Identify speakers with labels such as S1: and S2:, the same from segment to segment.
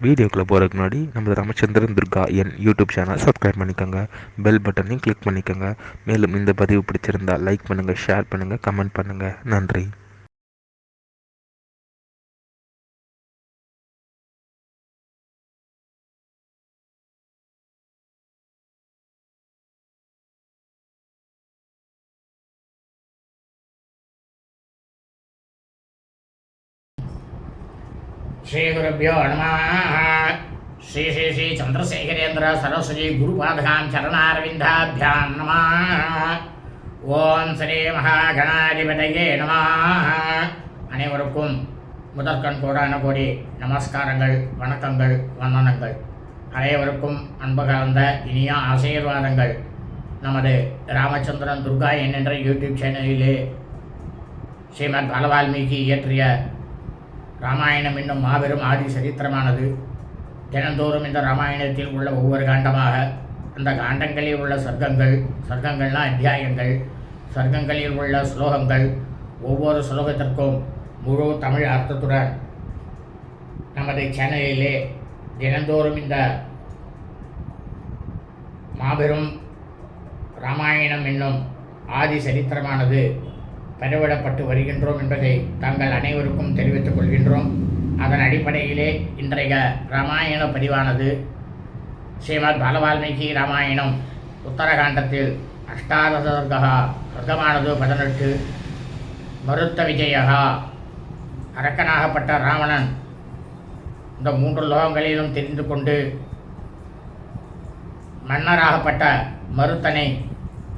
S1: வீடியோக்குள்ளே போகிறதுக்கு முன்னாடி நம்ம ராமச்சந்திரன் துர்கா என் யூடியூப் சேனல் சப்ஸ்கிரைப் பண்ணிக்கோங்க, பெல் பட்டனையும் கிளிக் பண்ணிக்கோங்க. மேலும் இந்த பதிவு பிடிச்சிருந்தால் லைக் பண்ணுங்கள், ஷேர் பண்ணுங்கள், கமெண்ட் பண்ணுங்கள். நன்றி.
S2: श्रीगुरुभ्यो नमः। श्री श्री श्री चंद्रशेखरेन्द्र सरस्वती गुरुपादकां चरणारविन्दाभ्यां नमः। ओम श्री महागणाधिपतये नमः। அனைவருக்கும் முதற்கண் கோடான கோடி நமஸ்காரங்கள், வணக்கங்கள், வந்தனங்கள். அனைவருக்கும் அன்பு கலந்த இனிய ஆசீர்வாதங்கள். நமது ராமச்சந்திரன் துர்கா என்ற யூடியூப் சேனலிலே ஸ்ரீமத் பாலவால்மீகி இயற்றிய ராமாயணம் என்னும் மாபெரும் ஆதி சரித்திரமானது தினந்தோறும் இந்த ராமாயணத்தில் உள்ள ஒவ்வொரு காண்டமாக அந்த காண்டங்களில் உள்ள சர்க்கங்கள்லாம் அத்தியாயங்கள், சர்க்கங்களில் உள்ள ஸ்லோகங்கள், ஒவ்வொரு ஸ்லோகத்திற்கும் முழு தமிழ் அர்த்தத்துடன் நமது சேனலிலே தினந்தோறும் இந்த மாபெரும் ராமாயணம் என்னும் ஆதி சரித்திரமானது பதிவிடப்பட்டு வருகின்றோம் என்பதை தாங்கள் அனைவருக்கும் தெரிவித்துக் கொள்கின்றோம். அதன் அடிப்படையிலே இன்றைய ராமாயண பதிவானது ஸ்ரீமத் பாலவால்மீகி ராமாயணம் உத்தரகாண்டத்தில் அஷ்டாதச சர்க்கமானது 18. மருத்த விஜயா. அரக்கனாகப்பட்ட ராவணன் இந்த 3 லோகங்களிலும் தெரிந்து கொண்டு மன்னராகப்பட்ட மருத்தனை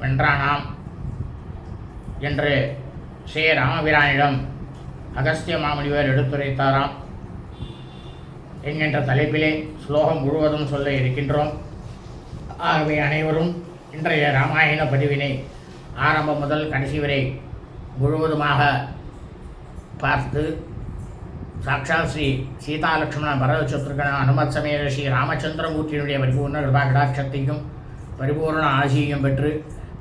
S2: வென்றானாம் என்று ஸ்ரீ ராமபிரானிடம் அகஸ்திய மாமுனிவர் எடுத்துரைத்தாராம் என்கின்ற தலைப்பிலே ஸ்லோகம் முழுவதும் சொல்ல இருக்கின்றோம். ஆகவே அனைவரும் இன்றைய ராமாயண பதிவினை ஆரம்பம் முதல் கடைசி வரை முழுவதுமாக பார்த்து சாட்சாத் ஸ்ரீ சீதாலட்சுமண பரத சத்ருகன அனுமத் சமேத ஸ்ரீ ராமச்சந்திரமூர்த்தியினுடைய பரிபூர்ண கிருபாகடாட்சத்தையும் பரிபூர்ண ஆசியையும் பெற்று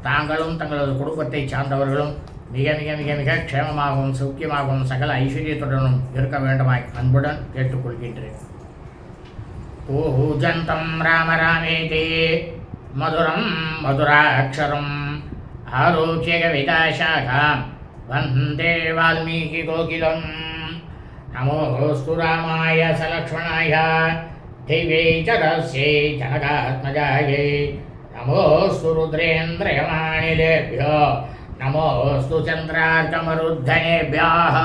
S2: தாங்களும் தங்களது குடும்பத்தை சார்ந்தவர்களும் மிக மிக மிக மிக க்ஷேமமாகவும் சௌக்கியமாகவும் சகல ஐஸ்வர்யத்துடனும் இருக்க வேண்டுமாய் அன்புடன் கேட்டுக்கொள்கின்றேன். பூஜந்தம் ராம ராமேதி மதுரம் மதுராட்சரம் ஆரோக்கிய கவிதாசாகாம் வந்தே வால்மீகி கோகிலம். நமோஸ்து ராமாய சலக்ஷ்மணாய தெய்வே ச தஸ்யை ஜனகாத்மஜாயை. நமோஸ்து ருத்ரேந்திரயமானிலேभ्यो நமோஸ்து சந்திரார்க்கமருத்தனேभ्यः.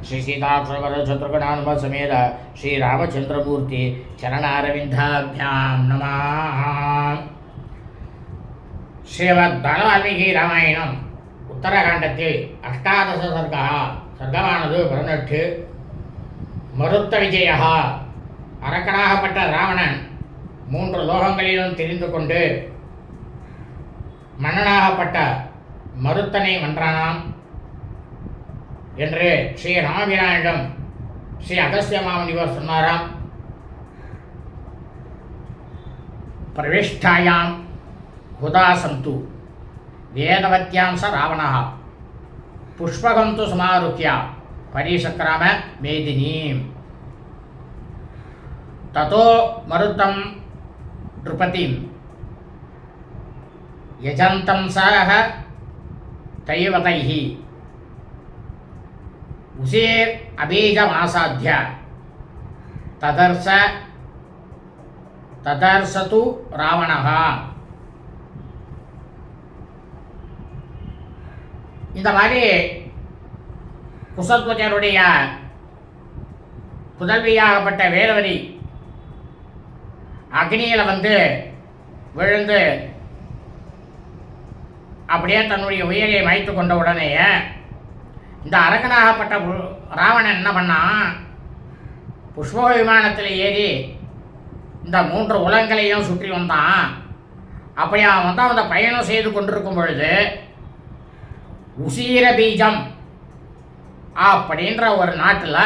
S2: ஸ்ரீ சீதாக்ஷரவரசத்ருகணானும சமேத ஸ்ரீ ராமச்சந்திரமூர்த்தி சரணாரவிந்தாभ्याம் நமः. ஸ்ரீமத் பாலவால்மீகி ராமாயணம் உத்தரகாண்டத்தில் அஷ்டாதச சர்க்கமானது 18. மருத்த விஜயா. அரக்கனாகப்பட்ட ராவணன் 3 லோகங்களிலும் தெரிந்து கொண்டு மன்னனாகப்பட்ட மருத்தனை வென்றானாம் என்று ஸ்ரீ ராமபிரானிடம் ஸ்ரீ அகஸ்திய மாமுனிவர் சொன்னாராம். பிரவிஷ்டாயாம் ஹுதாசந்து வேதவத்யாம் ச ராவணः புஷ்பகம் து சமாருஹ்ய பரிசக்ராம மேதினீம். ததோ மருத்தம் நிருபதிம் யஜந்தம் சஹ தைவதைஹி உசேர் அபீஜமாசாத்ய ததர்சது ராவணः. இந்த மாதிரி குசத்வஜருடைய புதல்வியாகப்பட்ட வேலவதி அக்னியில் விழுந்து அப்படியே தன்னுடைய உயிரை மாய்த்து கொண்ட உடனேயே இந்த அரக்கனாகப்பட்ட ராவணன் என்ன பண்ணான், புஷ்ப விமானத்தில் ஏறி இந்த 3 உலகங்களையும் சுற்றி வந்தான். அப்படி அவன் அந்த பயணம் செய்து கொண்டிருக்கும் பொழுது உசீர பீஜம் அப்படின்ற ஒரு நாட்டில்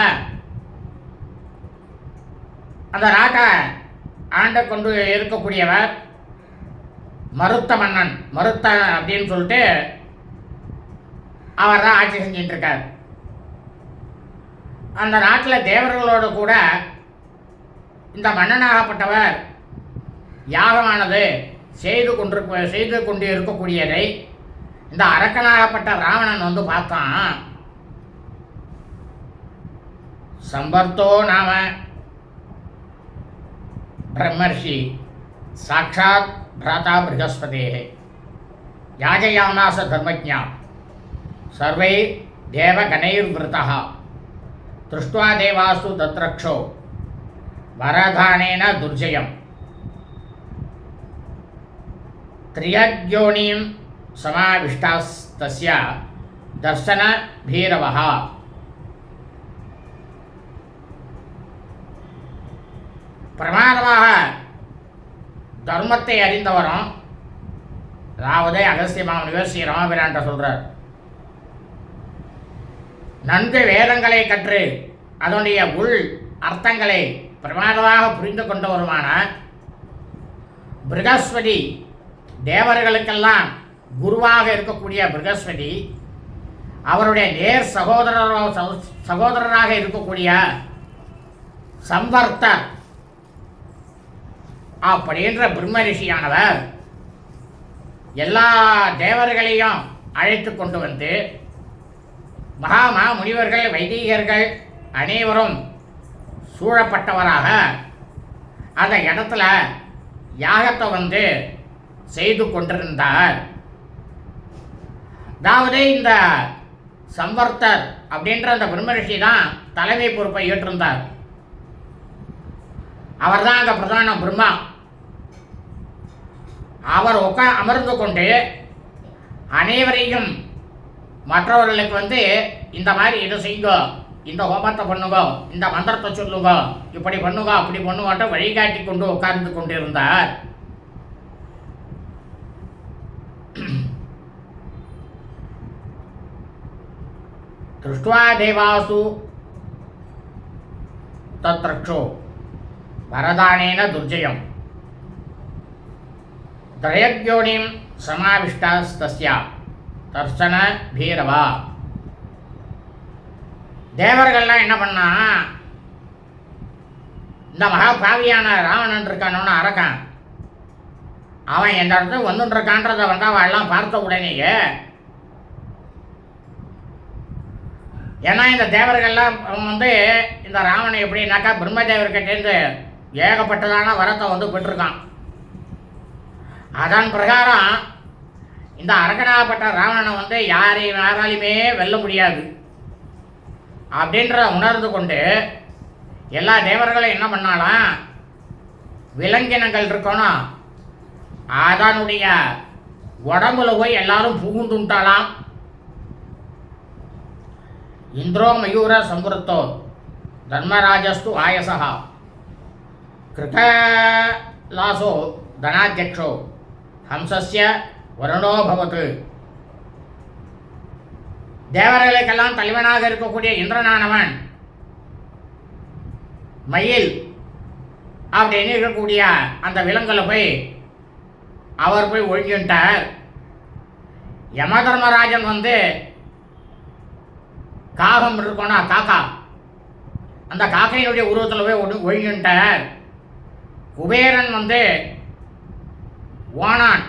S2: அந்த நாட்டை ஆண்டு கொண்டு இருக்கக்கூடியவர் மருத்த மன்னன். மருத்த அப்படின்னு சொல்லிட்டு அவர் தான் ஆட்சி செஞ்சுட்டு இருக்கார். அந்த நாட்டில் தேவர்களோடு கூட இந்த மன்னனாகப்பட்டவர் யாகமானது செய்து கொண்டு இருக்கக்கூடியதை இந்த அரக்கனாகப்பட்ட ராவணன் வந்து பார்த்தான். சம்பர்த்தோ நாம பிரம்மர்ஷி சாட்சாத் பிராதா ப்ரஹஸ்பதே யாஜயாமாச தர்மஜ்ஞா சர்வை தேவகணைர்விருத்தः திருஷ்ட்வா தேவாஸ்து தத்ரக்ஷோ வரதானேன துர்ஜயம் த்ரியக்யோனீம் சமாவிஷ்டாஸ்தஸ்ய தர்சன பீரவः. பிரமாதமாக தர்மத்தை அறிந்தவரும், அதாவது அகஸ்திய மாமுனிவர் ஸ்ரீ ராமபிரான்ட்ட சொல்றார், நன்கு வேதங்களை கற்று அதனுடைய உள் அர்த்தங்களை பிரமாதமாக புரிந்து கொண்டவருமான ப்ரஹஸ்பதி, தேவர்களுக்கெல்லாம் குருவாக இருக்கக்கூடிய ப்ரஹஸ்பதி, அவருடைய நேர் சகோதரராக இருக்கக்கூடிய சம்பர்த்தர் அப்படின்ற பிரம்ம ரிஷியானவர் எல்லா தேவர்களையும் அழைத்து கொண்டு வந்து மகா முனிவர்கள் வைதிகர்கள் அனைவரும் சூழப்பட்டவராக அந்த இடத்துல யாகத்தை வந்து செய்து கொண்டிருந்தார். அதாவது இந்த சம்பர்த்தர் அப்படின்ற அந்த பிரம்மரிஷி தான் தலைமை பொறுப்பை ஏற்றிருந்தார். அவர் தான் அங்கே பிரதான பிரம்மா. அவர் அமர்ந்து கொண்டு அனைவரையும் மற்றவர்களுக்கு வந்து இந்த மாதிரி இதை செய்யுங்க, இந்த ஹோமத்தை பண்ணுங்க, இந்த மந்திரத்தை சொல்லுங்க, இப்படி பண்ணுங்க அப்படி பண்ணுவாட்ட வழிகாட்டி கொண்டு உட்கார்ந்து கொண்டிருந்தார். திருஷ்ட்வா தேவாசு தத்ரக்ஷோ வரதானேன துர்ஜயம் திரயக்யோனிம் சமாவிஷ்டாஸ்தஸ்யா தர்சன பீரவா. தேவர்கள்லாம் என்ன பண்ணா, இந்த மகாபாவியான ராவணன் இருக்கானோன்னு அரக்கான், அவன் எந்த இடத்துல வந்துட்டு இருக்கான்றதை வந்து அவெல்லாம் பார்த்த உடனேயே, ஏன்னா இந்த தேவர்கள்லாம் வந்து இந்த ராவணன் எப்படின்னாக்கா பிரம்மதேவர்கிட்டேருந்து ஏகப்பட்டதான வரத்தை வந்து பெற்றிருக்கான். அதன் பிரகாரம் இந்த அரக்கனாகப்பட்ட ராவணனை வந்து யாராலையுமே வெல்ல முடியாது அப்படின்றத உணர்ந்து கொண்டு எல்லா தேவர்களும் என்ன பண்ணாலாம், விலங்கினங்கள் இருக்கணும் அதனுடைய உடம்புல போய் எல்லாரும் புகுந்துட்டாலாம். இந்திரோ மயூர சம்புரத்தோ தர்மராஜஸ்து ஆயசா கிருதலாசோ தனாத்யக்ஷோ ஹம்சஸ்ய வருணோ பவத்து. தேவர்களுக்கெல்லாம் தலைவனாக இருக்கக்கூடிய இந்திரனானவன் மயில் அப்படின்னு இருக்கக்கூடிய அந்த விலங்குல போய் அவர் போய் ஒழிஞ்சுட்டார். யம தர்மராஜன் வந்து காகம் இருக்கோனா காக்கா, அந்த காக்கையினுடைய உருவத்தில் போய் ஒழிஞ்சுட்டார். குபேரன் வந்து ஓனான்,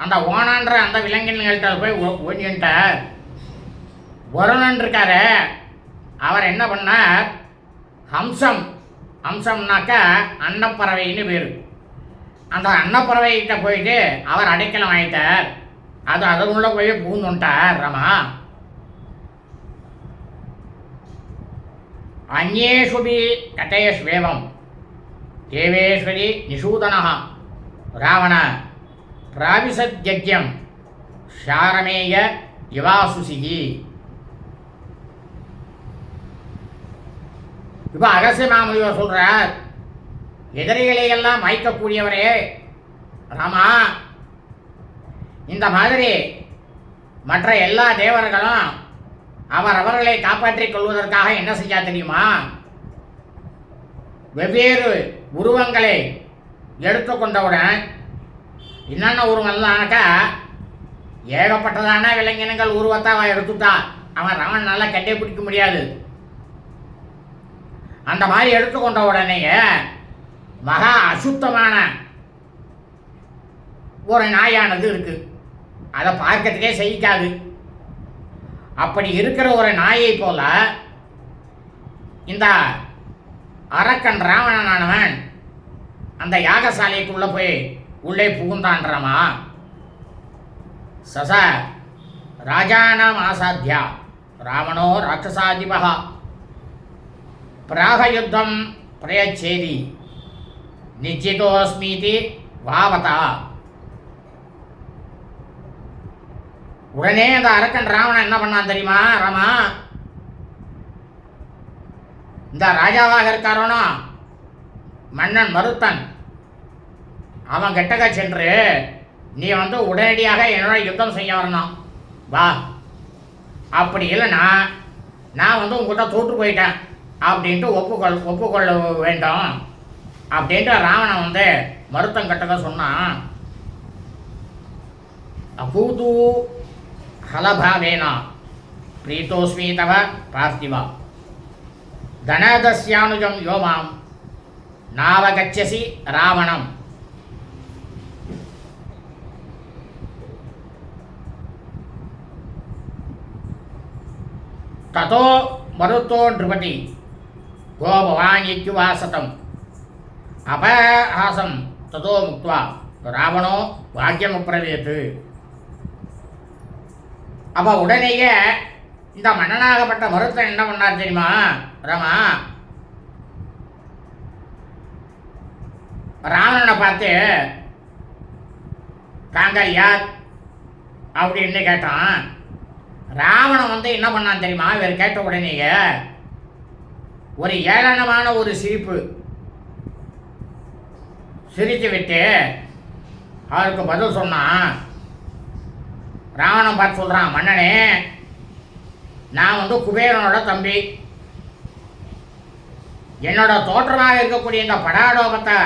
S2: அந்த ஓனான்ற அந்த விலங்கினங்கள்கிட்ட போய் ஒழிஞ்சுட்டார். வருணன் இருக்காரு, அவர் என்ன பண்ணார், ஹம்சம்னாக்கா அன்னப்பறவைன்னு பேர், அந்த அன்னப்பறவைகிட்ட போயிட்டு அவர் அடைக்கலம் ஆயிட்டார். அதுக்குள்ள போய் பூந்துட்டார் ரமா. அந்நேஷுபி கட்டயஸ்வேவம் தேவேஸ்வரி நிஷூதனः ராவண பிராவிசத்யஜ்யம் ஷாரமேய யுவாசுசிகி. இப்போ அகஸ்திய மாமுனிவர் சொல்றார், எதிரிகளையெல்லாம் மாய்க்கக்கூடியவரே ராமா, இந்த மாதிரி மற்ற எல்லா தேவர்களும் அவர்களை காப்பாற்றிக் கொள்வதற்காக என்ன செய்ய தெரியுமா, வெவ்வேறு உருவங்களை எடுத்துக்கொண்டவுடன் என்னென்ன உருவங்கள்னாக்கா ஏகப்பட்டதான விலங்கினங்கள் உருவத்தை அவன் எடுத்துட்டா, அவன் ராவன் நல்லா கட்டே பிடிக்க முடியாது. அந்த மாதிரி எடுத்துக்கொண்ட உடனேயே மகா அசுத்தமான ஒரு நாயானது இருக்கு. அதை பார்க்கறதுக்கே சகிக்காது. அப்படி இருக்கிற ஒரு நாயை போல இந்த அரக்கன் ராவணனானவன் அந்த யாகசாலைக்குள்ள போய் உள்ளே புகுந்தான்றமா. சச ராஜானாம் ஆசாத்தியா ராவணோ ராட்சசாதிபா பிராகயுத்தம் பிரயச்சேதி நிச்சிதோஸ்மீதி வாவதா. உடனே அந்த அரக்கன் ராவணன் என்ன பண்ணான் தெரியுமா? ராமா, இந்த ராஜாவாக இருக்காரோனா மன்னன் மருத்தன், அவன் கெட்டக சென்று நீ உடனடியாக என்னோட யுத்தம் செய்ய வரணும் வா. அப்படி இல்லைன்னா நான் உங்கள்கிட்ட தோற்று போயிட்டேன் அப்படின்ட்டு ஒப்புக்கொள்ள வேண்டும் அப்படின்ட்டு ராவணன் மருத்தன் கெட்டக சொன்னான். அபூது ஹலபாவேனா பிரீத்தோஸ்மி தவ பார்த்திவா தனதஸ்யானுஜம் யோமாம் நாவகச்சசி ராவணம். ததோ மருத்தோ நிருபதி கோபவானித்யுவாசதம் அபஹாசம் ததோ முக்த்வா ராவணோ வாக்கியமுப்ரவேத்து. அப்போ உடனேயே இந்த மன்னனாகப்பட்ட மருத்தன் என்ன பண்ணார் தெரியுமா? ராமா, ராவணனை பார்த்து தாங்கள் யார் அப்படின்னு கேட்டான். ராவணன் என்ன பண்ணான் தெரியுமா? இவர் கேட்ட உடனேயே ஒரு ஏளனமான ஒரு சிரிப்பு சிரித்து விட்டு அவருக்கு பதில் சொன்னான். ராவணன் பார்த்து சொல்கிறான், மன்னனே, நான் குபேரனோட தம்பி. என்னோட தோற்றமாக இருக்கக்கூடிய இந்த படாடோபத்தை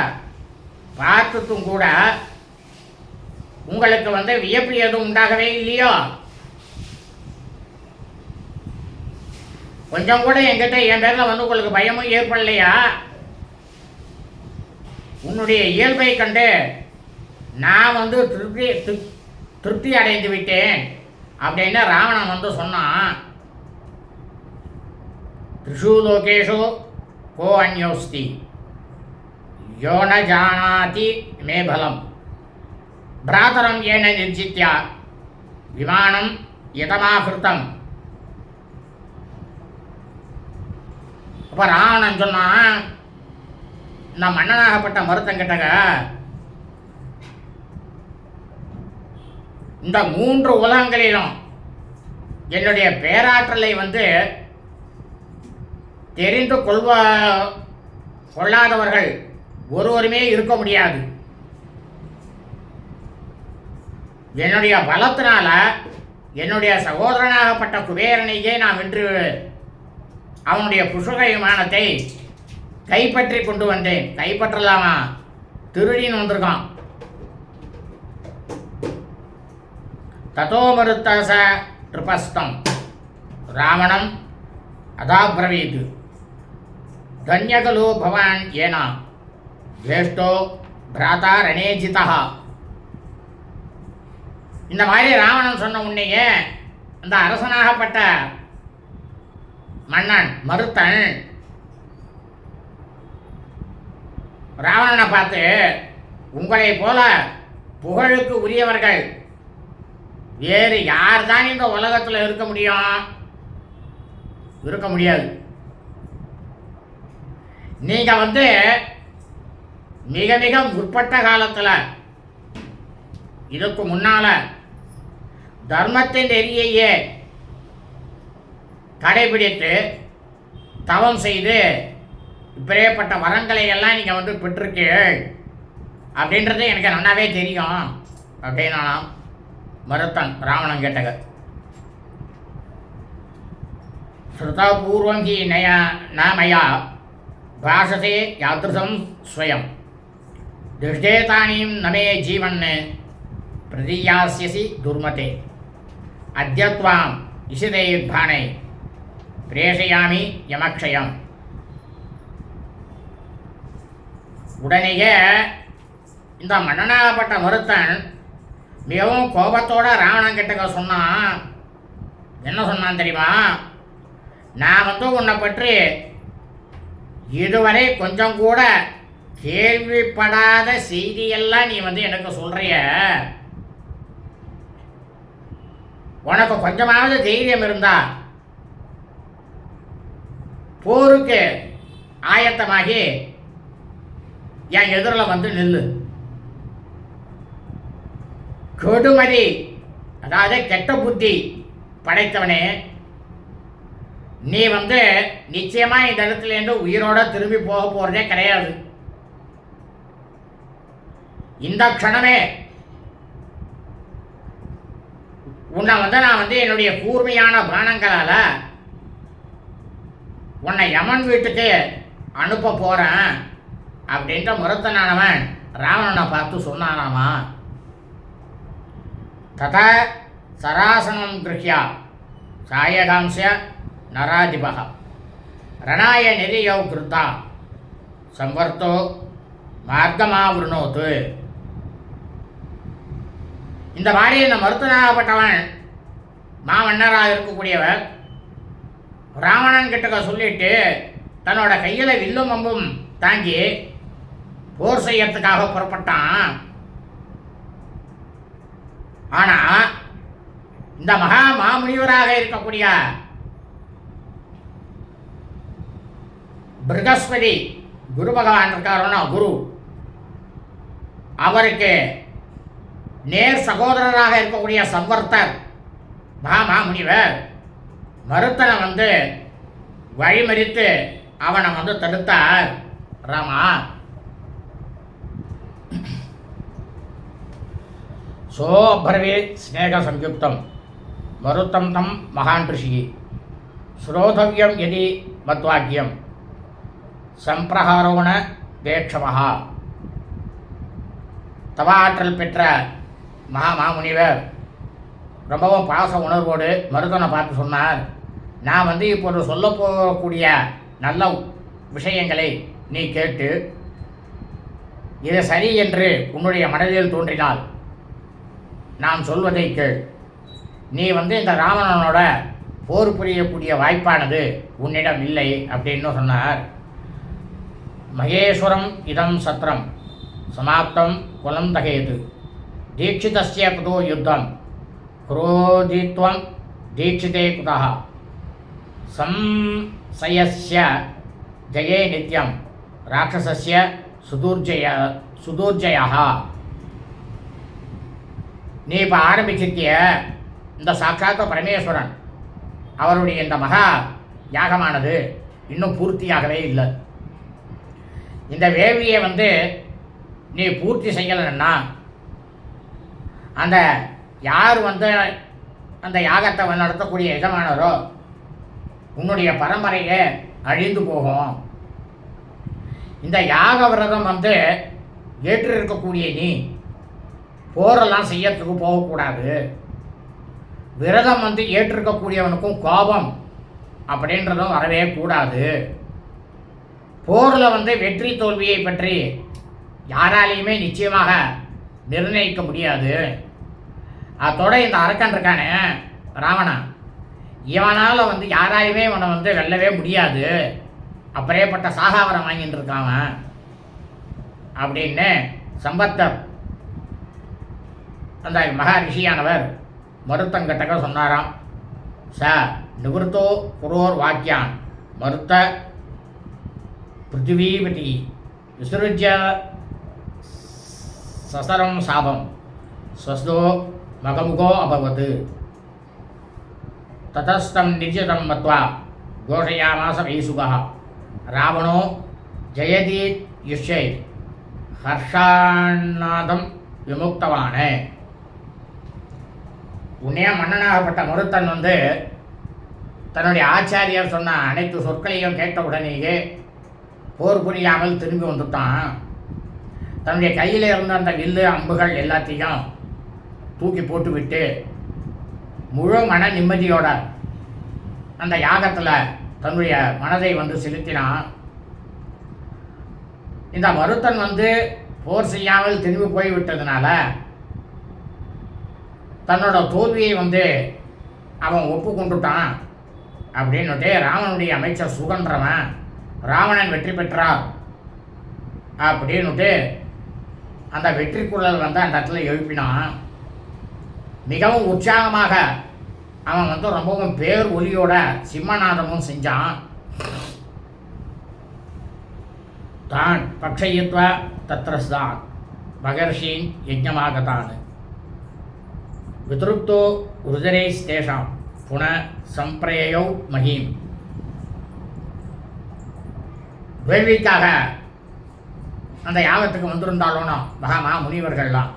S2: பார்த்துட்டும் கூட உங்களுக்கு வியப்பு எதுவும் உண்டாகவே இல்லையோ? கொஞ்சம் கூட என்கிட்ட என் பேரில் உங்களுக்கு பயமும் ஏற்படலையா? உன்னுடைய இயல்பை கண்டு நான் திருப்தி அடைந்து விட்டேன் அப்படின்னு ராவணன் சொன்னான். திரிஷு லோகேஷு கோ அந்யோஸ்தி யோ ந ஜானாதி மே பலம் பிராதரம் ஏன நிர்ஜித்யா விமானம் யதமாகிருத்தம். அப்போ ராவணன் சொன்னான், இந்த மன்னனாகப்பட்ட மருத்தங்கிட்டக இந்த 3 உலகங்களிலும் என்னுடைய பேராற்றலை தெரிந்து கொள்ளாதவர்கள் ஒருவருமே இருக்க முடியாது. என்னுடைய பலத்தினால என்னுடைய சகோதரனாகப்பட்ட குபேரனையே நான் வென்று அவனுடைய புஷ்பக விமானத்தை கைப்பற்றி கொண்டு வந்தேன். கைப்பற்றலாமா? திருடின்னு வந்திருக்கான். ததோ மருத்தச நிருபஸ்தம் ராவணம் அதாப்ரவீத் தன்யகலோ பவான் ஏனா ஜேஷ்டோ பிராதா ரணேஜிதா. இந்த மாதிரி ராவணன் சொன்ன உன்னையே அந்த அரசனாகப்பட்ட மன்னன் மருத்தன் ராவணனை பார்த்து, உங்களை போல புகழுக்கு உரியவர்கள் வேறு யார் தான் இந்த உலகத்தில் இருக்க முடியும்? இருக்க முடியாது. நீங்க மிக மிக முற்பட்ட காலத்தில் இதுக்கு முன்னால தர்மத்தின் நெறியையே கடைபிடித்து தவம் செய்து இப்பேற்பட்ட வரங்களை எல்லாம் நீங்கள் பெற்றிருக்கீர்கள் அப்படின்றது எனக்கு நல்லாவே தெரியும் அப்படின்னா மருத்தன் ராவணன் கேட்டக. ஸ்ருதபூர்வம் ஹி நயா பாஷசே யாத்ருசம் ஸ்வயம் துஷ்டேதானீம் நமே ஜீவன் பிரதியாஸ்யசி துர்மதே அத்யத்வாம் இசிதேயுத்தானை பிரேஷயாமி யமக்ஷயம். உடனேயே இந்த மன்னனாகப்பட்ட மருத்தன் மிகவும் கோபத்தோட ராவணன் கிட்டக்க சொன்னான். என்ன சொன்னான் தெரியுமா? நான் வந்து உன்னை பற்றி இதுவரை கொஞ்சம் கூட கேள்விப்படாத செய்தியெல்லாம் நீ வந்து எனக்கு சொல்றிய. உனக்கு கொஞ்சமாவது தைரியம் இருந்தா போருக்கு ஆயத்தமாகி என் எதிரில் வந்து நில்லு. கெடுமதி, அதாவது கெட்ட புத்தி படைத்தவனே, நீ வந்து நிச்சயமா இந்த இடத்துல இருந்து உயிரோட திரும்பி போக போறதே கிடையாது. இந்த க்ஷணமே உன்னை வந்து நான் வந்து என்னுடைய கூர்மையான பானங்களால உன்னை யமன் வீட்டுக்கு அனுப்ப போறேன் அப்படின்ற மருத்தனானவன் ராவணனை பார்த்து சொன்னானாமா. தத சராசனம் கிருஹ்யா சாயகாம்சிய நராதிபக ரணாய நெறியௌ கிருத்தா சம்வர்த்தோ மார்க்கமாவிருணோத்து. இந்த மாதிரி இந்த மருத்துவனாகப்பட்டவன் மாமன்னராக இருக்கக்கூடியவர் ராவணன் கிட்ட சொல்லிட்டு தன்னோட கையில் வில்லும் அம்பும் தாங்கி போர் செய்யறதுக்காக புறப்பட்டான். ஆனா இந்த மகா மாமுனிவராக இருக்கக்கூடிய பிரகஸ்பதி குரு பகவான் இருக்காருன்னா குரு, அவருக்கு நேர் சகோதரராக இருக்கக்கூடிய சம்வர்த்தர் மாமுனிவர் மருத்தனை வந்து வழிமறித்து அவனை வந்து தடுத்தார். ராமா, சோபர்வீத் ஸ்நேக சம்யுக்தம் மருத்தம் தம் மகான் ரிஷி ஸ்ரோதவ்யம் யதி மத்வாக்கியம் சம்பிரஹாரோண தேட்சமஹா. தவாற்றல் பெற்ற மாமுனிவர் ரொம்பவும் பாச உணர்வோடு மருதனை பார்த்து சொன்னார். நான் வந்து இப்போது சொல்ல போகக்கூடிய நல்ல விஷயங்களை நீ கேட்டு இது சரி என்று உன்னுடைய மனதில் தோன்றினால் நான் சொல்வதை கேள். நீ வந்து இந்த ராவணனோட போர் புரியக்கூடிய வாய்ப்பானது உன்னிடம் இல்லை அப்படின்னு சொன்னார். மகேஸ்வரம் இதம் சத்திரம் சமாப்தம் குலம் தகேது தீட்சிதஸ்ய குதோ யுத்தம் குரோதித்வம் தீட்சிதே குதः சம்சயஸ்ய ஜயே நித்யம் ராட்சசஸ்ய சுதூர்ஜயா. நீ இப்போ ஆரம்பிச்சிருக்கிய இந்த சாட்சாத்த பரமேஸ்வரன் அவருடைய இந்த மகா யாகமானது இன்னும் பூர்த்தியாகவே இல்லை. இந்த வேள்வியை வந்து நீ பூர்த்தி செய்யலைன்னா அந்த யார் வந்து அந்த யாகத்தை நடத்தக்கூடிய எஜமானரோ உன்னுடைய பரம்பரையே அழிந்து போகும். இந்த யாக விரதம் வந்து ஏற்று இருக்கக்கூடிய நீ போரெல்லாம் செய்யறதுக்கு போகக்கூடாது. விரதம் வந்து ஏற்றிருக்கக்கூடியவனுக்கும் கோபம் அப்படின்றதும் வரவே கூடாது. போரில் வந்து வெற்றி தோல்வியை பற்றி யாராலையுமே நிச்சயமாக நிர்ணயிக்க முடியாது. அதோட இந்த அரக்கன் இருக்கானே ராவணன், இவனால் வந்து யாராலையுமே இவனை வந்து வெல்லவே முடியாது. அப்படியேப்பட்ட சாகாவரம் வாங்கிட்டு இருக்காங்க அப்படின்னு சம்பத்தர் அந்த மகா ரிஷியானவர் மருத்தங்கிட்டக்க சொன்னாராம். ச நிவர்த்தோ புரோர் வாக்கியான் மருத்த பிருத்திவீபதி விசுருஜ்ய சசரம் சாபம் ஸ்வஸ்தோ மகமுகோ அபவத் ததஸ்தம் நிஜதம் மத்வா கோஷயாமாச வைசுகா ராவணோ ஜெயதி யுஷ்யை ஹர்ஷாநாதம் விமுக்தவானே. உன்னைய மன்னனாகப்பட்ட மருத்தன் வந்து தன்னுடைய ஆச்சாரியர் சொன்ன அனைத்து சொற்களையும் கேட்ட உடனேயே போர் புரியாமல் திரும்பி வந்துட்டான். தன்னுடைய கையில் இருந்த அந்த வில்லு அம்புகள் எல்லாத்தையும் தூக்கி போட்டுவிட்டு முழு மன நிம்மதியோட அந்த யாகத்தில் தன்னுடைய மனதை வந்து செலுத்தினான். இந்த மருத்தன் வந்து போர் செய்யாமல் திரும்பி போய்விட்டதுனால தன்னோட தோல்வியை வந்து அவன் ஒப்புக்கொண்டுட்டான் அப்படின்னுட்டு ராவனுடைய அமைச்சர் சுகன்றவன் ராவணன் வெற்றி பெற்றார் அப்படின்னுட்டு அந்த வெற்றி குரல் வந்து அந்த இடத்துல எழுப்பினான். மிகவும் உற்சாகமாக அவன் வந்து ரொம்பவும் பேர் ஒலியோட சிம்மநாதமும் செஞ்சான். தான் பக்ஷயித்வ தத்ரஸ்தான் மகர்ஷீன் யஜ்ஞமாகதான் வித்ருப்தோ ருஜரைஸ்தேஷாம் புன சம்பிரயோ மஹீம். வேள்விக்காக அந்த யாகத்துக்கு வந்திருந்தாலும் மகாமா முனிவர்கள்லாம்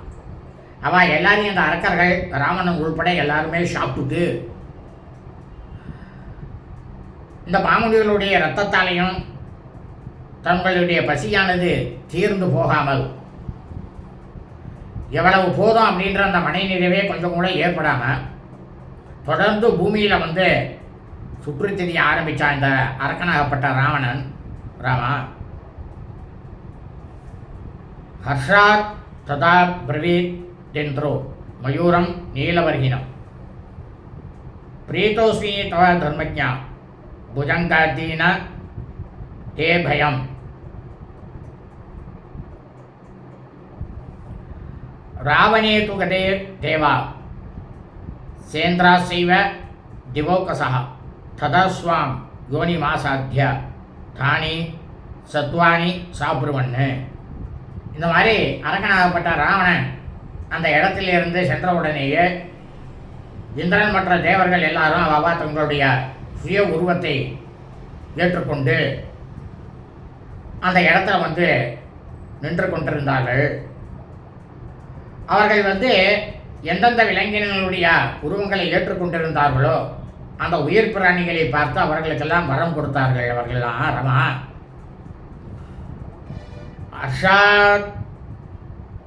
S2: அவன் எல்லாரையும் அந்த அரக்கர்கள் ராவணன் உள்பட எல்லாருமே சாப்பிட்டுட்டு இந்த மாமுனிகளுடைய இரத்தத்தாலையும் தங்களுடைய பசியானது தீர்ந்து போகாமல் எவ்வளவு போதும் அப்படின்ற அந்த மனை நிறைவே கொஞ்சம் கூட ஏற்படாமல் தொடர்ந்து பூமியில் வந்து சுற்றி திரிய ஆரம்பித்தான் இந்த அரக்கனாகப்பட்ட ராவணன். ராமா ஹர்ஷாத் ததா பிரவீத் தென்றோ மயூரம் நீலவர்கினம் பிரீதோஸ்மி தவ தர்மஜா புஜங்காதீன தே பயம். ராவணே து கதே தேவா சேந்திராசைவ திவோகசா ததஸ்வாம் யோனிமாசாத்திய தானி சத்வானி சாப்ருவன்னு. இந்த மாதிரி அரக்கனாகப்பட்ட ராவணன் அந்த இடத்திலிருந்து சென்றவுடனேயே இந்திரன் மற்ற தேவர்கள் எல்லாரும் அவா தங்களுடைய சுய உருவத்தை ஏற்றுக்கொண்டு அந்த இடத்துல வந்து நின்று கொண்டிருந்தார்கள். அவர்கள் வந்து எந்தெந்த விலங்கினங்களுடைய உருவங்களை ஏற்றுக்கொண்டிருந்தார்களோ அந்த உயிர் பிராணிகளை பார்த்து அவர்களுக்கெல்லாம் வரம் கொடுத்தார்கள். அவர்களெல்லாம் ரமா அர்ஷாத்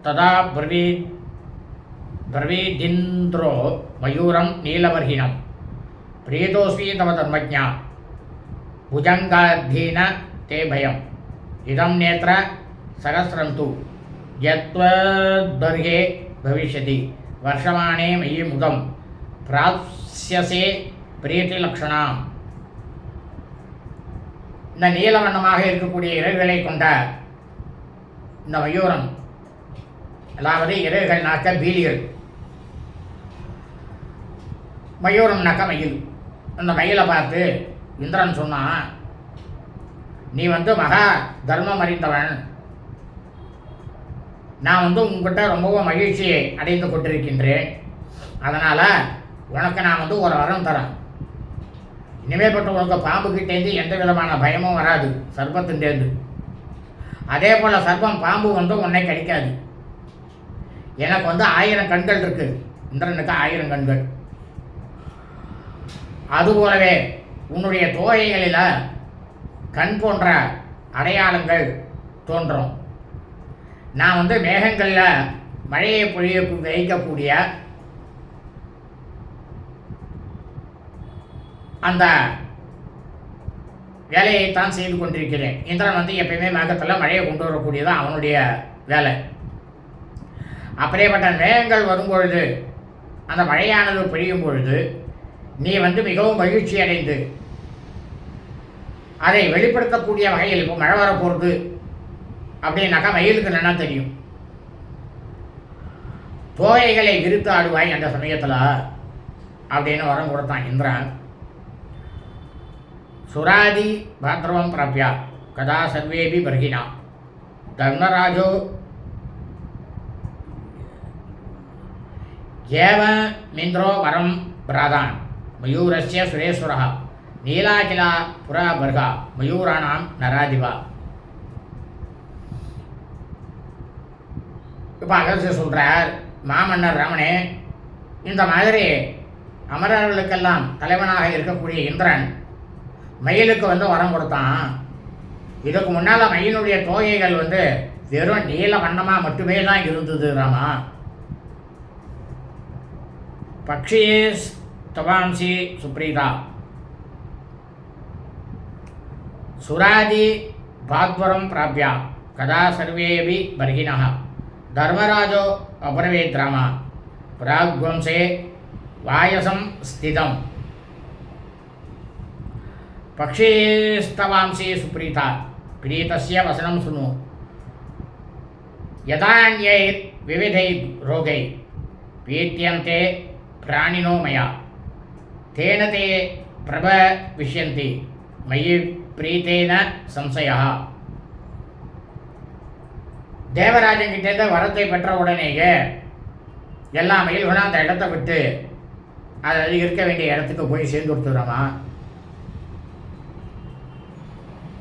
S2: ததா பிரவீதிந்திரோ மயூரம் நீலவர்கினம் பிரீதோஸ்மி தவ தர்மஜா புஜங்காதீன தே பயம் இதம் நேத்திர சகஸ்ரந்து யத்வத்பர்ஹே பவிஷ்யதி வர்ஷமானே மயி முதம் பிராப்ஸ்யசே பிரீத்தி லக்ஷணாம். இந்த நீலவண்ணமாக இருக்கக்கூடிய இறகுகளை கொண்ட இந்த மயூரம், அதாவது இறகுகள் நாக்க பீலிகள், மயூரம்னாக்க மயில். அந்த மயிலை பார்த்து இந்திரன் சொன்னான், நீ வந்து மகா தர்மம் அறிந்தவன், நான் வந்து உங்ககிட்ட ரொம்பவும் மகிழ்ச்சியை அடைந்து கொண்டிருக்கின்றேன். அதனால் உனக்கு நான் வந்து ஒரு வரம் தரேன். இனிமேற்பட்டு உனக்கு பாம்புக்கிட்டேருந்து எந்த விதமான பயமும் வராது, சர்ப்பத்தின்டேருந்து. அதே போல் சர்ப்பம் பாம்பு வந்து உன்னை கடிக்காது. எனக்கு வந்து 1000 கண்கள் இருக்கு, இந்திரனுக்கு 1000 கண்கள். அதுபோலவே உன்னுடைய தோகைகளில் கண் போன்ற அடையாளங்கள் தோன்றும். நான் வந்து மேகங்களில் மழையை பொழிய வைக்கக்கூடிய அந்த வேலையைத்தான் செய்து கொண்டிருக்கிறேன். இந்திரன் வந்து எப்பயுமே மேகத்தில் மழையை கொண்டு வரக்கூடியதான் அவனுடைய வேலை. அப்படியேப்பட்ட மேகங்கள் வரும்பொழுது, அந்த மழையானது பொழியும் பொழுது நீ வந்து மிகவும் மகிழ்ச்சி அடைந்து அதை வெளிப்படுத்தக்கூடிய வகையில், இப்போ மழை வரப்போகிறது அப்படின்னாக்கா மயிலுக்கு என்னன்னா தெரியும், தோகைகளை விரித்து ஆடுவாய் அந்த சமயத்தில் அப்படின்னு வரம் கொடுத்தான் இந்திரன். சுராதி பாத்ரவம் பிராப்யா கதா சர்வேபி பர்கினா தர்மராஜோ ஏவ மிந்திரோ வரம் பிராதான் மயூரஸ்ய சுரேஸ்வரா நீலாகிலா புரா பர்கா மயூரானாம் நராதிவா. இப்போ அகர்ஷ சொல்கிறார், மாமன்னர் ராமனே, இந்த மாதிரி அமரர்களுக்கெல்லாம் தலைவனாக இருக்கக்கூடிய இந்திரன் மயிலுக்கு வந்து வரம் கொடுத்தான். இதுக்கு முன்னால் மயிலுடைய தோகைகள் வந்து வெறும் நீல வண்ணமாக மட்டுமே தான் இருந்தது ராமா. பக்ஷியே தவாம்சி சுப்ரீதா சுராதி பாத்வரம் பிராப்யா कदा सर्वेऽपि बर्हिणः धर्मराजो अब्रवीत् राम प्राग्वंशे वायसं स्थितं पक्षीस्तवांसि सुप्रीता प्रीतस्य वसनं शृणु यदान्यैर्विविधैर्रोगैः पीड्यन्ते प्राणिनो मया तेन ते प्रभविष्यन्ति मयि प्रीतेन संशयः. தேவராஜன் கிட்டேருந்து வரத்தை பெற்ற உடனேயே எல்லா மயில்களும் அந்த இடத்த விட்டு அது இருக்க வேண்டிய இடத்துக்கு போய் சேர்ந்து கொடுத்துடுறோமா.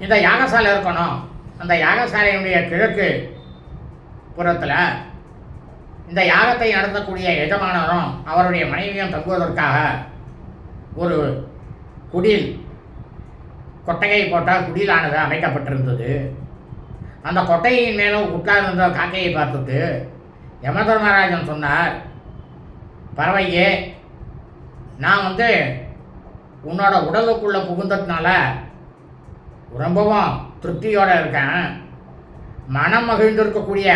S2: இந்த யாகசாலை இருக்கணும். அந்த யாகசாலையினுடைய கிழக்கு புறத்தில் இந்த யாகத்தை நடத்தக்கூடிய எஜமானரும் அவருடைய மனைவியும் தங்குவதற்காக ஒரு குடில் கொட்டகை போட்டால் குடிலானது அமைக்கப்பட்டிருந்தது. அந்த கொட்டையின் மேலும் உட்கார்ந்த காக்கையை பார்த்துட்டு யமதர்மராஜன் சொன்னார், பறவையே, நான் உன்னோட உடலுக்குள்ளே புகுந்ததுனால ரொம்பவும் திருப்தியோடு இருக்கேன். மனம் மகிழ்ந்திருக்கக்கூடிய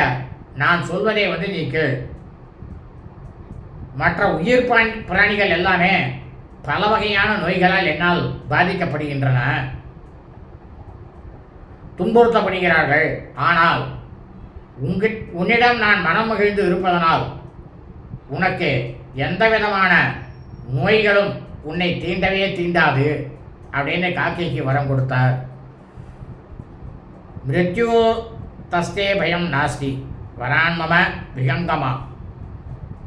S2: நான் சொல்வதை நீ கேள். மற்ற உயிர் பிராணிகள் எல்லாமே பல வகையான நோய்களால் என்னால் பாதிக்கப்படுகின்றன, துன்புறுத்தப்படுகிறார்கள். ஆனால் உன்னிடம் நான் மனம் மகிழ்ந்து இருப்பதனால் உனக்கு எந்த விதமான நோய்களும் உன்னை தீண்டவே தீண்டாது அப்படின்னு காக்கைக்கு வரம் கொடுத்தார். மிருத்யு தஸ்தே பயம் நாஸ்தி வரான்மம விகங்கமா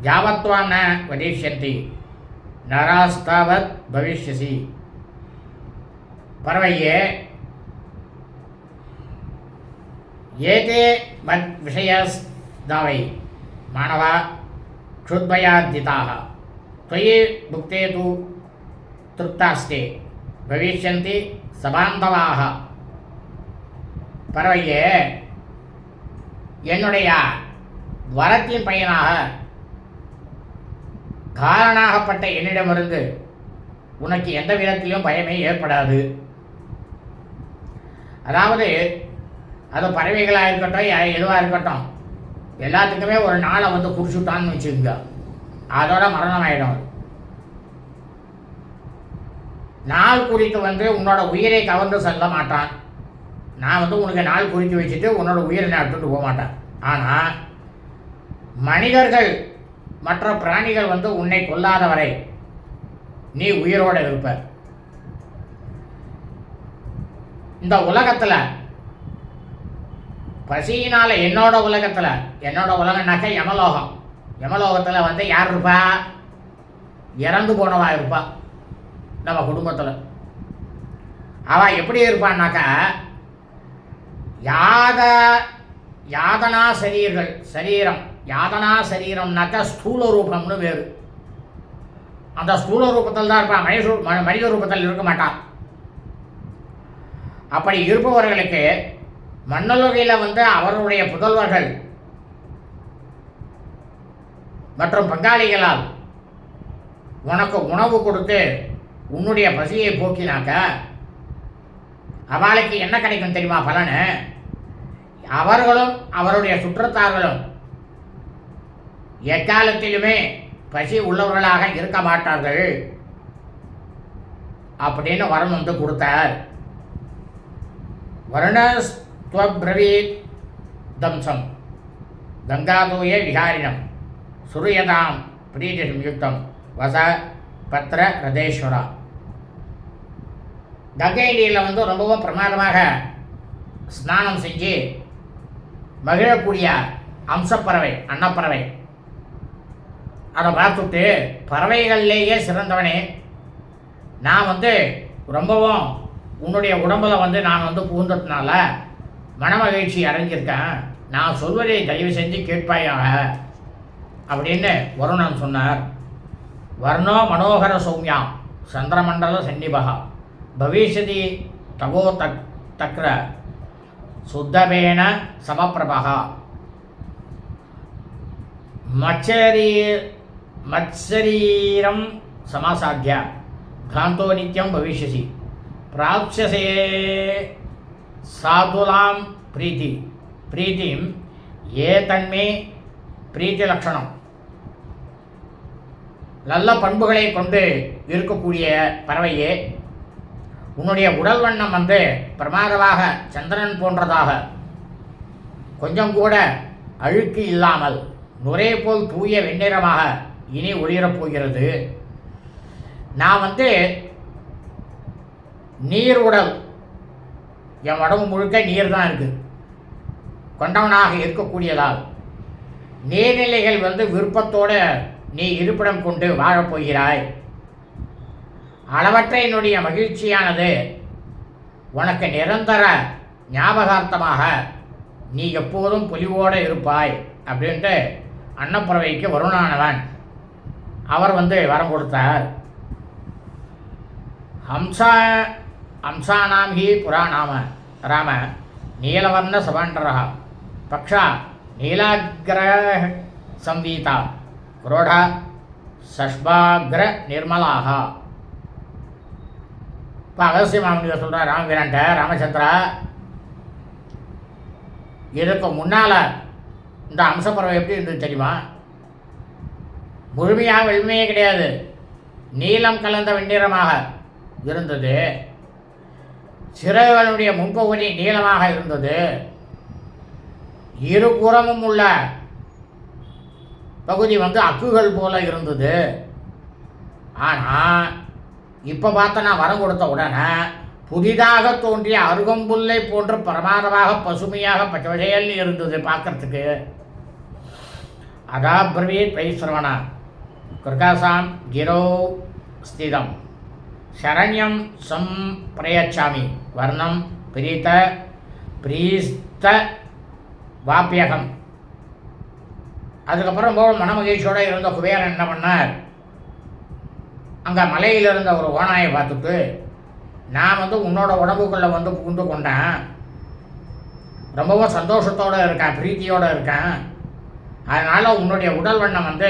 S2: யாவத்வாம் ந வதிஷ்யந்தி நராஸ்தாவத் பவிஷ்யசி. பறவையே, ஏதே மத் விஷயஸ்தாவை மாணவா க்ஷுத்பயார்ஜிதாக त्वयि भुक्ते तु तृप्तास्ते भविष्यन्ति சபாந்தவாக. பறவையே, என்னுடைய வரத்தின் பையனாக காரணாகப்பட்ட என்னிடமிருந்து உனக்கு எந்த விதத்திலும் பயமே ஏற்படாது. அதாவது அது பறவைகளாக இருக்கட்டும், எதுவாக இருக்கட்டும், எல்லாத்துக்குமே ஒரு நாளை குறிச்சுட்டான்னு வச்சுக்கோங்க, அதோட மரணம் ஆகிடும். நாள் குறித்து உன்னோட உயிரை கவர்ந்து செல்ல மாட்டான். நான் உனக்கு நாள் குறித்து வச்சுட்டு உன்னோட உயிரை நான் எடுத்துகிட்டு போக மாட்டேன். ஆனால் மனிதர்கள் மற்ற பிராணிகள் உன்னை கொல்லாத வரை நீ உயிரோடு இருப்ப. இந்த உலகத்தில் பசியினால் என்னோட உலகம்னாக்க யமலோகம். யமலோகத்தில் யார் இருப்பா? இறந்து போனவா இருப்பா. நம்ம குடும்பத்தில் அவள் எப்படி இருப்பான்னாக்கா, யாதனா சரீரம். யாதனா சரீரம்னாக்கா ஸ்தூல ரூபம்னு வேறு. அந்த ஸ்தூல ரூபத்தில் தான் இருப்பான், மனித ரூபத்தில் இருக்க மாட்டான். அப்படி இருப்பவர்களுக்கு மண்ணலுகையில் அவர்களுடைய புதல்வர்கள் மற்றும் பங்காளிகளால் உனக்கு உணவு கொடுத்து உன்னுடைய பசியை போக்கினாக்க அவளுக்கு என்ன கிடைக்கும் தெரியுமா பலனு? அவர்களும் அவருடைய சுற்றத்தார்களும் எக்காலத்திலுமே பசி உள்ளவர்களாக இருக்க மாட்டார்கள் அப்படின்னு வரம் கொடுத்தார். வருணஸ்துவப்ரவீத் தம்சம் கங்காதூய விஹாரிணம் சுரியதாம் பிரீதி சம்யுக்தம் வச பத்ர ரதேஸ்வரா. கங்கை நீரில் ரொம்பவும் பிரமாதமாக ஸ்நானம் செஞ்சு மகிழக்கூடிய அம்சப்பறவை, அன்னப்பறவை. அதை பார்த்துட்டு, பறவைகள்லேயே சிறந்தவனே, நான் ரொம்பவும் உன்னுடைய உடம்பில் நான் புகுந்ததுனால மனமகிழ்ச்சி அடைஞ்சிருக்கேன். நான் சொல்வதை தயவு செஞ்சு கேட்பாயாக அப்படின்னு வருணன் சொன்னார். வர்ணோ மனோகர சௌமியா சந்திரமண்டல சன்னிபகா பவிஷ்யதி தவோ தக்ர சுத்தபேன சமப்பிரபகா மத்சரீரம் சமாசாத்திய காந்தோ நித்யம் பவிஷ்யசி பிராட்சசே சாதுலாம் பிரீத்தி பிரீத்திம் ஏதன்மே பிரீத்தி லட்சணம். நல்ல பண்புகளை கொண்டு இருக்கக்கூடிய பறவையே, உன்னுடைய உடல் வண்ணம் பிரமாதமாக சந்திரன் போன்றதாக, கொஞ்சம் கூட அழுக்கு இல்லாமல் நுரை போல் தூய வெண்ணிறமாக இனி ஒளிரப் போகிறது. நான் நீர் உடல், என் உடம்பு முழுக்க நீர் தான் இருக்குது, கொண்டவனாக இருக்கக்கூடியதால் நீர்நிலைகள் விருப்பத்தோடு நீ இருப்பிடம் கொண்டு வாழப்போகிறாய். அளவற்ற என்னுடைய மகிழ்ச்சியானது உனக்கு நிரந்தர ஞாபகார்த்தமாக நீ எப்போதும் பொலிவோடு இருப்பாய் அப்படின்ட்டு அன்னப்பறவைக்கு வருணானவன் அவர் வரம் கொடுத்தார். ஹம்சானாம் ஹி புராணாம ராம நீலவர்ண சபாண்டரா பக்ஷா நீலாகிர சம்வீதா குரோடா சஷ்பாகிர நிர்மலாக. இப்போ அகஸ்திய மாமுனிவர் சொல்கிறார் ராமவீரன்ட்ட, ராமச்சந்திரா, இதுக்கு முன்னால் இந்த அம்சப்பறவை எப்படி இருந்தது தெரியுமா? முழுமையாக வெண்மையே கிடையாது, நீலம் கலந்த வெண்ணிறமாக இருந்தது. சிறகுகளுடைய முன்பகுதி நீளமாக இருந்தது. இருபுறமும் உள்ள பகுதி அக்குகள் போல இருந்தது. ஆனால் இப்போ பார்த்தா நான் வரம் கொடுத்த உடனே புதிதாக தோன்றிய அருகம்புல்லை போன்ற பிரமாதமாக பசுமையாக பச்சையல் இருந்தது பார்க்கறதுக்கு. அதா பிரவீத் வைஸ்ரவணா கிருகாசாம் கிரோ ஸ்திதம் சரண்யம் பிரயச்சாமி வர்ணம் பிரீத்த பிரீஸ்த வாப்பியகம். அதுக்கப்புறம் போக மனமகிழ்ச்சியோடு இருந்த குபேரன் என்ன பண்ணார், அங்கே மலையில் இருந்த ஒரு ஓநாயை பார்த்துட்டு, நான் உன்னோட உடம்புக்குள்ளே புகுந்து கொண்டேன், ரொம்பவும் சந்தோஷத்தோடு இருக்கேன், பிரீத்தியோடு இருக்கேன், அதனால் உன்னுடைய உடல் வண்ணம்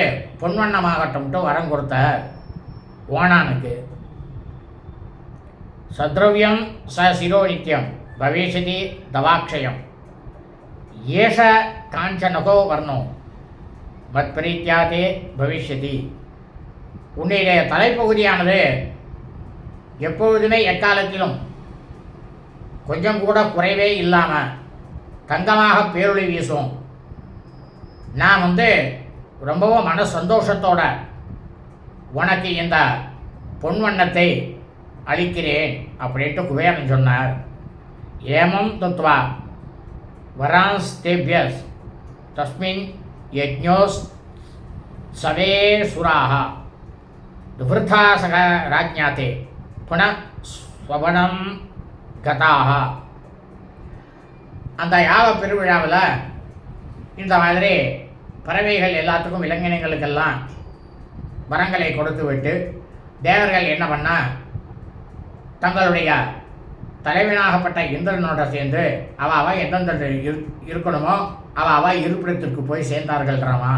S2: பொன் வண்ணமாகட்டும்ட்டு வரம் கொடுத்தார் ஓனானுக்கு. சத்ரவ்யம் ச சிரோ நித்தியம் பவிஷ்யதி தவாக்ஷயம் ஏஷ காஞ்சனகோ வர்ணோ மத் பிரீத்தியாதே பவிஷ்யதி. உன்னுடைய தலைப்பகுதியானது எப்பொழுதுமே எக்காலத்திலும் கொஞ்சம் கூட குறைவே இல்லாமல் தங்கமாக பேரொளி வீசும். நான் ரொம்பவும் மன சந்தோஷத்தோட உனக்கு இந்த பொன் வண்ணத்தை அளிக்கிறேன் அப்படின்ட்டு குபேரன் சொன்னார். ஏமம் தத்வா வரான்ஸ்தேபியஸ் தஸ்மின் யஜ்ஞோஸ் சவே சுராக துவர்த்தாசக ராஜ்ஞாத்தே புன ஸ்வபனம் கதாக. அந்த யாக பெருவிழாவில் இந்த மாதிரி பறவைகள் எல்லாத்துக்கும் விலங்கினங்களுக்கெல்லாம் வரங்களை கொடுத்து விட்டு தேவர்கள் என்ன பண்ணால் தங்களுடைய தலைவனாகப்பட்ட இந்திரனோட சேர்ந்து அவ எந்தெந்த இருக்கணுமோ அவ இருப்பிடத்திற்கு போய் சேர்ந்தார்கள். ராமா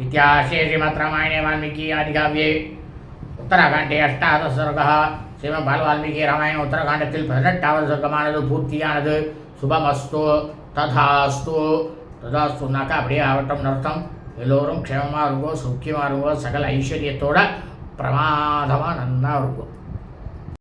S2: இத்தியாசே ஸ்ரீமத் ராமாயணே வால்மீகி ஆதிகாவ்யே உத்தரகாண்டே 8வது சர்க்கா. ஸ்ரீமத் வால்மீகி ராமாயண உத்தரகாண்டத்தில் 18வது சர்க்கமானது பூர்த்தியானது. சுபமஸ்து ததாஸ்து. ததாஸ்துனாக்கா அப்படியே ஆகட்டும் அர்த்தம். எல்லோரும் க்ஷேமமாக இருக்கும், சுக்கியமாக இருக்கும், சகல ஐஸ்வர்யத்தோட பிரமாதமாக நன்னா இருக்கும்.